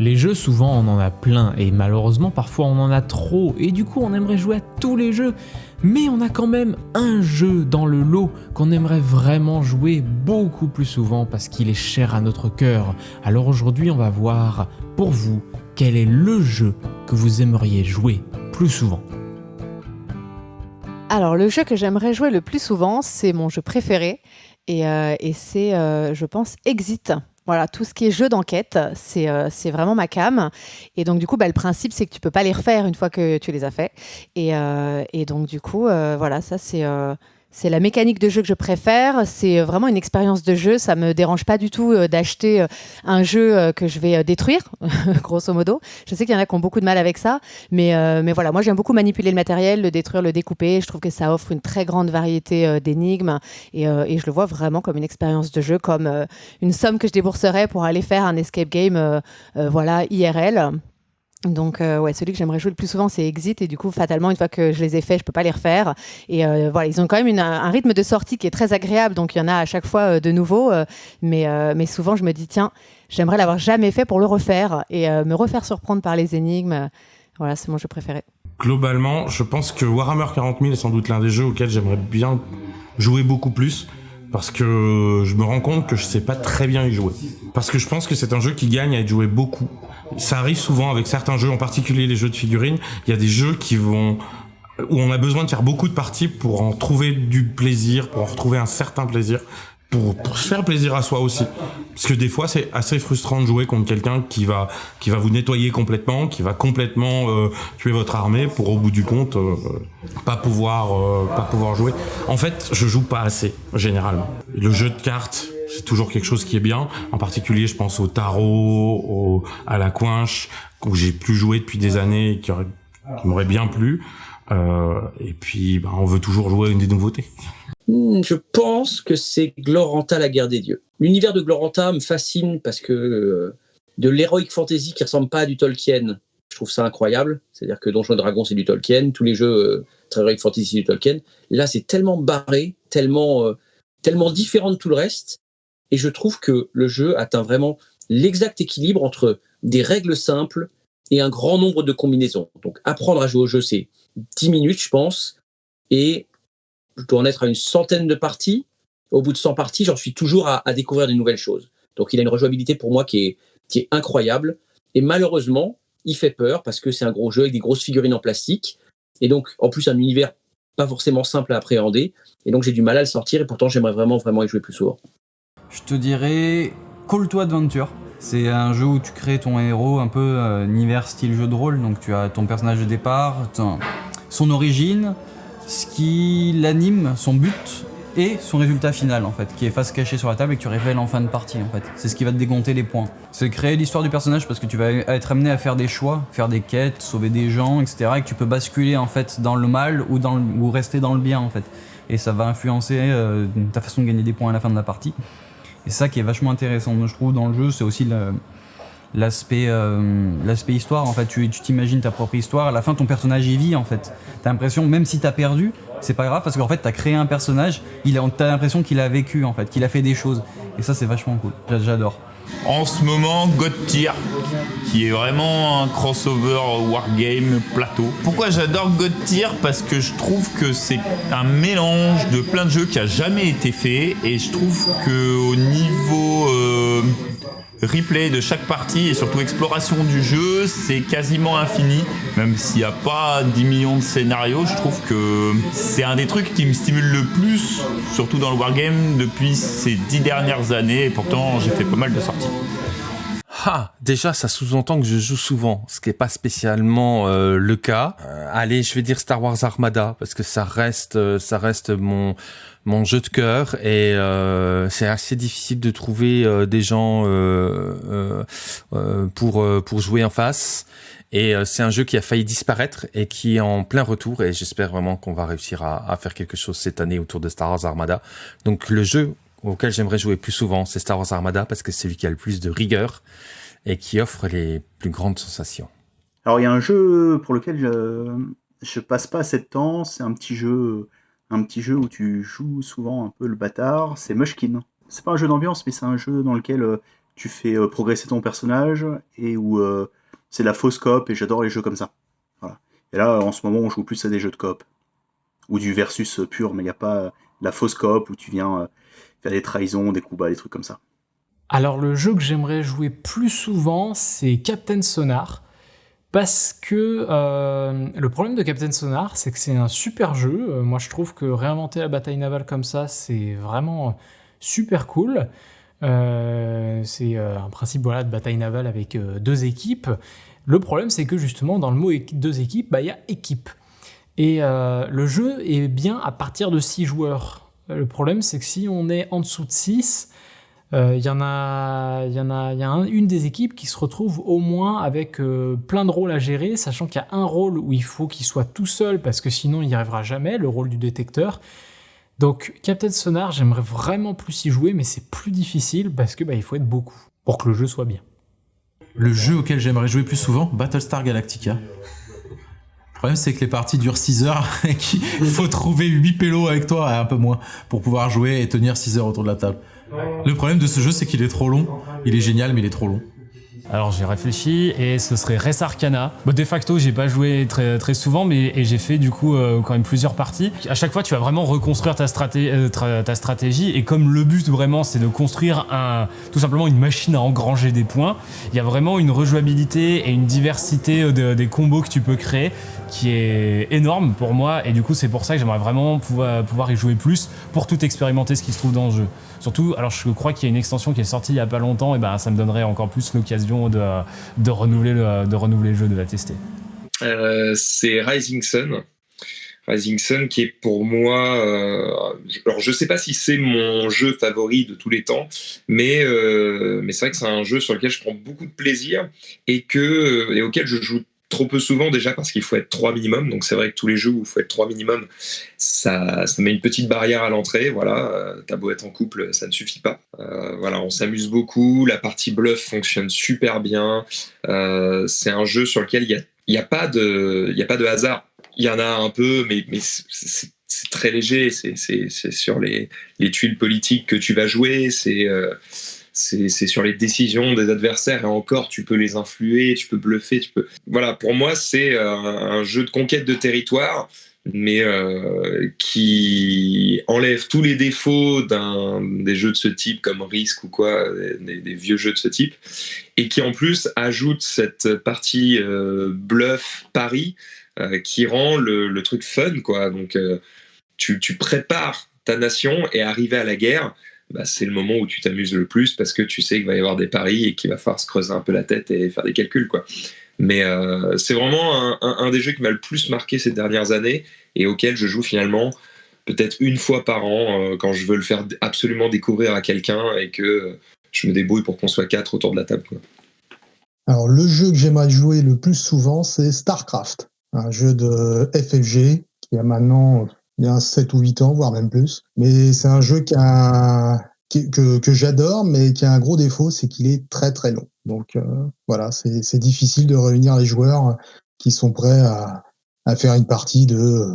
Les jeux, souvent on en a plein et malheureusement parfois on en a trop et du coup on aimerait jouer à tous les jeux, mais on a quand même un jeu dans le lot qu'on aimerait vraiment jouer beaucoup plus souvent parce qu'il est cher à notre cœur. Alors aujourd'hui on va voir pour vous quel est le jeu que vous aimeriez jouer plus souvent. Alors, le jeu que j'aimerais jouer le plus souvent, c'est mon jeu préféré et c'est, je pense, Exit. Voilà, tout ce qui est jeu d'enquête, c'est vraiment ma came et donc du coup, le principe, c'est que tu peux pas les refaire une fois que tu les as faits et donc du coup, voilà, ça c'est la mécanique de jeu que je préfère. C'est vraiment une expérience de jeu. Ça me dérange pas du tout d'acheter un jeu que je vais détruire, grosso modo. Je sais qu'il y en a qui ont beaucoup de mal avec ça, mais voilà, moi j'aime beaucoup manipuler le matériel, le détruire, le découper. Je trouve que ça offre une très grande variété d'énigmes et je le vois vraiment comme une expérience de jeu, comme une somme que je débourserais pour aller faire un escape game, voilà, IRL. Donc ouais, celui que j'aimerais jouer le plus souvent, c'est Exit et du coup fatalement une fois que je les ai faits, je peux pas les refaire et voilà, ils ont quand même un rythme de sortie qui est très agréable, donc il y en a à chaque fois de nouveau, mais souvent je me dis tiens, j'aimerais l'avoir jamais fait pour le refaire et me refaire surprendre par les énigmes. Voilà, c'est mon jeu préféré. Globalement, je pense que Warhammer 40 000 est sans doute l'un des jeux auxquels j'aimerais bien jouer beaucoup plus, parce que je me rends compte que je sais pas très bien y jouer. Parce que je pense que c'est un jeu qui gagne à être joué beaucoup. Ça arrive souvent avec certains jeux, en particulier les jeux de figurines. Il y a des jeux où on a besoin de faire beaucoup de parties pour en trouver du plaisir, pour en retrouver un certain plaisir, pour se faire plaisir à soi aussi. Parce que des fois, c'est assez frustrant de jouer contre quelqu'un qui va vous nettoyer complètement, qui va complètement tuer votre armée pour au bout du compte pas pouvoir jouer. En fait, je joue pas assez généralement. Le jeu de cartes, c'est toujours quelque chose qui est bien. En particulier, je pense au tarot, à la coinche, où j'ai plus joué depuis des années et qui m'aurait bien plu. Et puis, on veut toujours jouer à une des nouveautés. Je pense que c'est Gloranta, la guerre des dieux. L'univers de Gloranta me fascine parce que de l'heroic fantasy qui ressemble pas à du Tolkien, je trouve ça incroyable. C'est-à-dire que Donjons et Dragons, c'est du Tolkien, tous les jeux très heroic fantasy, c'est du Tolkien. Là, c'est tellement barré, tellement différent de tout le reste. Et je trouve que le jeu atteint vraiment l'exact équilibre entre des règles simples et un grand nombre de combinaisons. Donc, apprendre à jouer au jeu, c'est 10 minutes, je pense. Et je dois en être à une centaine de parties. Au bout de 100 parties, j'en suis toujours à découvrir de nouvelles choses. Donc, il a une rejouabilité pour moi qui est incroyable. Et malheureusement, il fait peur parce que c'est un gros jeu avec des grosses figurines en plastique. Et donc, en plus, un univers pas forcément simple à appréhender. Et donc, j'ai du mal à le sortir. Et pourtant, j'aimerais vraiment y jouer plus souvent. Je te dirais Call to Adventure. C'est un jeu où tu crées ton héros, un peu univers style jeu de rôle. Donc tu as ton personnage de départ, son origine, ce qui l'anime, son but et son résultat final en fait, qui est face cachée sur la table et que tu révèles en fin de partie en fait. C'est ce qui va te décompter les points. C'est créer l'histoire du personnage parce que tu vas être amené à faire des choix, faire des quêtes, sauver des gens, etc. Et que tu peux basculer en fait dans le mal ou rester dans le bien en fait. Et ça va influencer ta façon de gagner des points à la fin de la partie. Et ça qui est vachement intéressant, je trouve, dans le jeu, c'est aussi l'aspect histoire. En fait, tu t'imagines ta propre histoire. À la fin, ton personnage y vit, en fait. T'as l'impression, même si t'as perdu, c'est pas grave parce qu'en fait, t'as créé un personnage. T'as l'impression qu'il a vécu, en fait, qu'il a fait des choses. Et ça, c'est vachement cool. J'adore. En ce moment, God Tier, qui est vraiment un crossover wargame plateau. Pourquoi j'adore God Tier ? Parce que je trouve que c'est un mélange de plein de jeux qui a jamais été fait, et je trouve que au niveau replay de chaque partie et surtout exploration du jeu, c'est quasiment infini. Même s'il n'y a pas 10 millions de scénarios, je trouve que c'est un des trucs qui me stimule le plus, surtout dans le wargame, depuis ces 10 dernières années. Et pourtant, j'ai fait pas mal de sorties. Déjà, ça sous-entend que je joue souvent, ce qui est pas spécialement le cas. Allez, je vais dire Star Wars Armada, parce que ça reste mon jeu de cœur, et c'est assez difficile de trouver des gens pour jouer en face. Et c'est un jeu qui a failli disparaître et qui est en plein retour, et j'espère vraiment qu'on va réussir à faire quelque chose cette année autour de Star Wars Armada. Donc le jeu auquel j'aimerais jouer plus souvent, c'est Star Wars Armada, parce que c'est celui qui a le plus de rigueur et qui offre les plus grandes sensations. Alors il y a un jeu pour lequel je passe pas assez de temps, c'est un petit jeu où tu joues souvent un peu le bâtard, c'est Mushkin. C'est pas un jeu d'ambiance, mais c'est un jeu dans lequel tu fais progresser ton personnage et où c'est la fausse coop, et j'adore les jeux comme ça. Voilà. Et là, en ce moment, on joue plus à des jeux de coop. Ou du versus pur, mais il n'y a pas la fausse coop où tu viens faire des trahisons, des coups bas, des trucs comme ça. Alors le jeu que j'aimerais jouer plus souvent, c'est Captain Sonar. Parce que le problème de Captain Sonar, c'est que c'est un super jeu. Moi, je trouve que réinventer la bataille navale comme ça, c'est vraiment super cool. C'est un principe de bataille navale avec 2 équipes. Le problème, c'est que justement, dans le mot 2 équipes, il y a équipe. Et le jeu est bien à partir de 6 joueurs. Le problème, c'est que si on est en dessous de 6, il y a une des équipes qui se retrouve au moins avec plein de rôles à gérer, sachant qu'il y a un rôle où il faut qu'il soit tout seul, parce que sinon il n'y arrivera jamais, le rôle du détecteur. Donc Captain Sonar, j'aimerais vraiment plus y jouer, mais c'est plus difficile parce que il faut être beaucoup pour que le jeu soit bien. Le jeu auquel j'aimerais jouer plus souvent, Battlestar Galactica. Le problème, c'est que les parties durent 6 heures et qu'il faut trouver 8 pélos avec toi, et un peu moins, pour pouvoir jouer et tenir 6 heures autour de la table. Le problème de ce jeu, c'est qu'il est trop long. Il est génial, mais il est trop long. Alors j'ai réfléchi et ce serait Res Arcana. De facto, j'ai pas joué très, très souvent, mais j'ai fait du coup quand même plusieurs parties. À chaque fois, tu vas vraiment reconstruire ta stratégie, et comme le but vraiment, c'est de construire tout simplement une machine à engranger des points, il y a vraiment une rejouabilité et une diversité des combos que tu peux créer qui est énorme pour moi, et du coup c'est pour ça que j'aimerais vraiment pouvoir y jouer plus pour tout expérimenter ce qui se trouve dans le jeu. Surtout, alors je crois qu'il y a une extension qui est sortie il y a pas longtemps, et ça me donnerait encore plus l'occasion de renouveler le jeu, de la tester. C'est Rising Sun. Rising Sun qui est pour moi... alors je sais pas si c'est mon jeu favori de tous les temps, mais c'est vrai que c'est un jeu sur lequel je prends beaucoup de plaisir et auquel je joue trop peu souvent, déjà parce qu'il faut être 3 minimum. Donc c'est vrai que tous les jeux où il faut être 3 minimum, ça met une petite barrière à l'entrée. Voilà, t'as beau être en couple, ça ne suffit pas. On s'amuse beaucoup. La partie bluff fonctionne super bien. C'est un jeu sur lequel il y a pas de hasard. Il y en a un peu, mais c'est très léger. C'est sur les tuiles politiques que tu vas jouer. C'est sur les décisions des adversaires, et encore, tu peux les influer, tu peux bluffer, Voilà, pour moi, c'est un jeu de conquête de territoire, mais qui enlève tous les défauts des jeux de ce type, comme Risk ou quoi, des vieux jeux de ce type, et qui en plus ajoute cette partie bluff, pari, qui rend le truc fun, quoi. Donc, tu prépares ta nation, et arrivé à la guerre, c'est le moment où tu t'amuses le plus, parce que tu sais qu'il va y avoir des paris et qu'il va falloir se creuser un peu la tête et faire des calculs, quoi. Mais c'est vraiment un des jeux qui m'a le plus marqué ces dernières années, et auquel je joue finalement peut-être une fois par an, quand je veux le faire absolument découvrir à quelqu'un et que je me débrouille pour qu'on soit 4 autour de la table, quoi. Alors le jeu que j'aimerais jouer le plus souvent, c'est StarCraft, un jeu de FFG qui a maintenant... Il y a 7 ou 8 ans, voire même plus. Mais c'est un jeu que j'adore, mais qui a un gros défaut, c'est qu'il est très très long. Donc voilà, c'est difficile de réunir les joueurs qui sont prêts à faire une partie de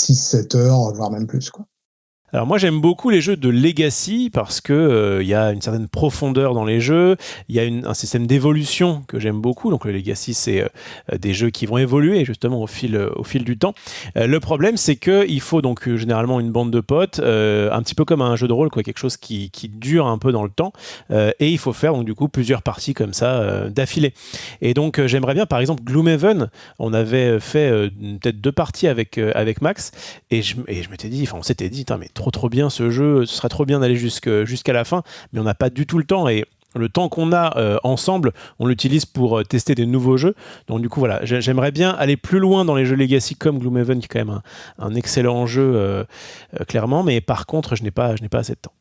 6-7 heures, voire même plus, quoi. Alors moi j'aime beaucoup les jeux de Legacy parce que y a une certaine profondeur dans les jeux, il y a un système d'évolution que j'aime beaucoup. Donc le Legacy, c'est des jeux qui vont évoluer justement au fil du temps. Le problème, c'est que il faut donc généralement une bande de potes, un petit peu comme un jeu de rôle, quoi, quelque chose qui dure un peu dans le temps, et il faut faire donc du coup plusieurs parties comme ça d'affilée. Et donc j'aimerais bien, par exemple, Gloomhaven, on avait fait peut-être 2 parties avec Max, et je m'étais dit, on s'était dit, mais trop bien ce jeu, ce serait trop bien d'aller jusqu'à la fin, mais on n'a pas du tout le temps, et le temps qu'on a ensemble, on l'utilise pour tester des nouveaux jeux. Donc du coup voilà, j'aimerais bien aller plus loin dans les jeux Legacy comme Gloomhaven, qui est quand même un excellent jeu clairement, mais par contre je n'ai pas assez de temps.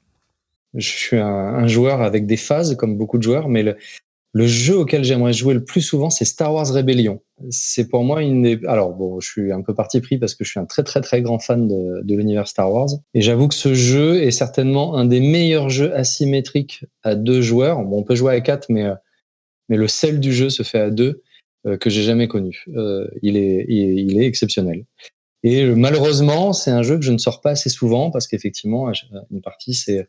Je suis un joueur avec des phases comme beaucoup de joueurs, mais le jeu auquel j'aimerais jouer le plus souvent, c'est Star Wars Rebellion. C'est pour moi alors bon, je suis un peu parti pris parce que je suis un très très très grand fan de l'univers Star Wars. Et j'avoue que ce jeu est certainement un des meilleurs jeux asymétriques à 2 joueurs. Bon, on peut jouer à 4, mais le sel du jeu se fait à 2, que j'ai jamais connu. Il est exceptionnel. Et malheureusement, c'est un jeu que je ne sors pas assez souvent parce qu'effectivement, une partie, c'est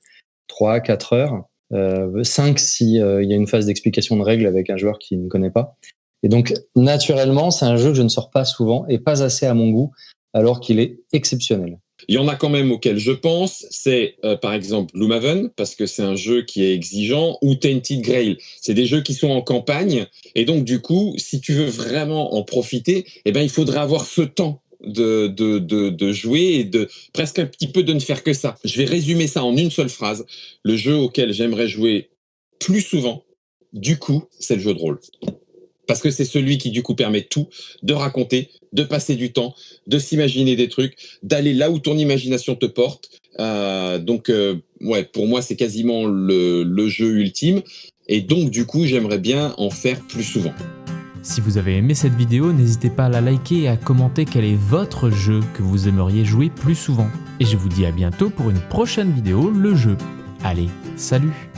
3-4 heures. 5 si il y a une phase d'explication de règles avec un joueur qui ne connaît pas. Et donc, naturellement, c'est un jeu que je ne sors pas souvent et pas assez à mon goût, alors qu'il est exceptionnel. Il y en a quand même auxquels je pense, c'est par exemple Gloomhaven, parce que c'est un jeu qui est exigeant, ou Tainted Grail. C'est des jeux qui sont en campagne, et donc du coup, si tu veux vraiment en profiter, eh ben, il faudrait avoir ce temps de jouer et de presque un petit peu de ne faire que ça. Je vais résumer ça en une seule phrase. Le jeu auquel j'aimerais jouer plus souvent, du coup, c'est le jeu de rôle. Parce que c'est celui qui, du coup, permet tout, de raconter, de passer du temps, de s'imaginer des trucs, d'aller là où ton imagination te porte. Ouais, pour moi, c'est quasiment le jeu ultime. Et donc, du coup, j'aimerais bien en faire plus souvent. Si vous avez aimé cette vidéo, n'hésitez pas à la liker et à commenter quel est votre jeu que vous aimeriez jouer plus souvent. Et je vous dis à bientôt pour une prochaine vidéo, le jeu. Allez, salut!